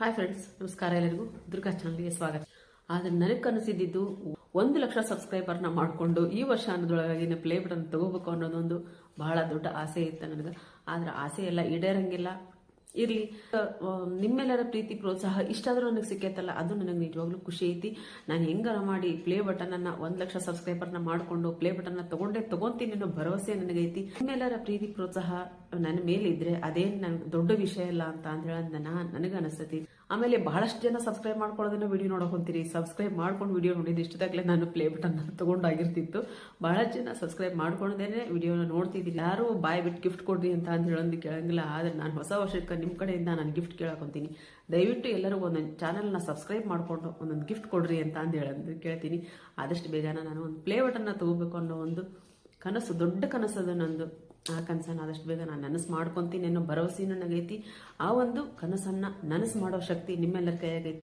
Hi friends, ನಮಸ್ಕಾರ. ಎಲ್ಲರಿಗೂ ದುರ್ಗಾ ಚಾನಲ್ಗೆ ಸ್ವಾಗತ. ಆದರೆ ನನಗೆ ಕನಸಿದ್ದು 1 ಲಕ್ಷ ಸಬ್ಸ್ಕ್ರೈಬರ್ನ ಮಾಡಿಕೊಂಡು ಈ ವರ್ಷ ಅನ್ನೋದೊಳಗಾಗಿ ಪ್ಲೇ ಬಟನ್ ತಗೋಬೇಕು ಅನ್ನೋದೊಂದು ಬಹಳ ದೊಡ್ಡ ಆಸೆ ಇತ್ತು ನನಗೆ. ಆದ್ರೆ ಆಸೆ ಎಲ್ಲ ಈಡೇರಂಗಿಲ್ಲ. ಇರ್ಲಿ, ನಿಮ್ಮೆಲ್ಲರ ಪ್ರೀತಿ ಪ್ರೋತ್ಸಾಹ ಇಷ್ಟಾದ್ರೂ ನನಗೆ ಸಿಕ್ಕೈತಲ್ಲ, ಅದು ನನಗೆ ನಿಜವಾಗ್ಲೂ ಖುಷಿ ಐತಿ. ನಾನು ಹೆಂಗಾರ ಮಾಡಿ ಪ್ಲೇ ಬಟನ್ ಅನ್ನ 1 ಲಕ್ಷ ಸಬ್ಸ್ಕ್ರೈಬರ್ನ ಮಾಡಿಕೊಂಡು ಪ್ಲೇ ಬಟನ್ ತಗೊಂತೀನಿ ಅನ್ನೋ ಭರವಸೆ ನನಗೈತಿ. ನಿಮ್ಮೆಲ್ಲರ ಪ್ರೀತಿ ಪ್ರೋತ್ಸಾಹ ನನ್ನ ಮೇಲೆ ಇದ್ರೆ ಅದೇನು ನನ್ಗೆ ದೊಡ್ಡ ವಿಷಯ ಇಲ್ಲ ಅಂತ ಹೇಳೋದ್ ನನಗೆ ಅನಿಸ್ತೈತಿ. ಆಮೇಲೆ ಬಹಳಷ್ಟು ಜನ ಸಬ್ಸ್ಕ್ರೈಬ್ ಮಾಡ್ಕೊಳ್ಳೋದನ್ನ ವಿಡಿಯೋ ನೋಡಕ್ ಹೊಂತೀರಿ. ಸಬ್ಸ್ಕ್ರೈಬ್ ಮಾಡ್ಕೊಂಡು ವಿಡಿಯೋ ನೋಡಿದ್ದು ಇಷ್ಟದಾಗಲೇ ನಾನು ಪ್ಲೇ ಬಟನ್ ತಗೊಂಡಾಗಿರ್ತಿತ್ತು. ಬಹಳಷ್ಟು ಜನ ಸಬ್ಸ್ಕ್ರೈಬ್ ಮಾಡ್ಕೊಂಡೇನೆ ವಿಡಿಯೋನ ನೋಡ್ತಿದ್ದೀರಿ. ಯಾರು ಬಾಯ್ ಬಿಟ್ಟು ಗಿಫ್ಟ್ ಕೊಡ್ರಿ ಅಂತ ಹೇಳೋದು ಕೇಳಂಗಿಲ್ಲ. ಆದ್ರೆ ನಾನು ಹೊಸ ವರ್ಷಕ್ಕೆ ನಿಮ್ಮ ಕಡೆಯಿಂದ ನಾನು ಗಿಫ್ಟ್ ಕೇಳಕೊಂತೀನಿ. ದಯವಿಟ್ಟು ಎಲ್ಲರೂ ಒಂದೊಂದು ಚಾನಲ್ನ ಸಬ್ಸ್ಕ್ರೈಬ್ ಮಾಡ್ಕೊಂಡು ಒಂದೊಂದು ಗಿಫ್ಟ್ ಕೊಡ್ರಿ ಅಂತ ಹೇಳೋದು ಕೇಳ್ತೀನಿ. ಆದಷ್ಟು ಬೇಗನ ನಾನು ಒಂದು ಪ್ಲೇ ಬಟನ್ನ ತಗೋಬೇಕು ಅನ್ನೋ ಒಂದು ಕನಸು, ದೊಡ್ಡ ಕನಸದು ನಂದು. ಆ ಕನಸನ್ನು ಆದಷ್ಟು ಬೇಗ ನಾನು ನನಸು ಮಾಡ್ಕೊತೀನಿ ಅನ್ನೋ ಭರವಸೆ ನನಗೈತಿ. ಆ ಒಂದು ಕನಸನ್ನ ನನಸು ಮಾಡೋ ಶಕ್ತಿ ನಿಮ್ಮೆಲ್ಲರ ಕೈಯಾಗೈತಿ.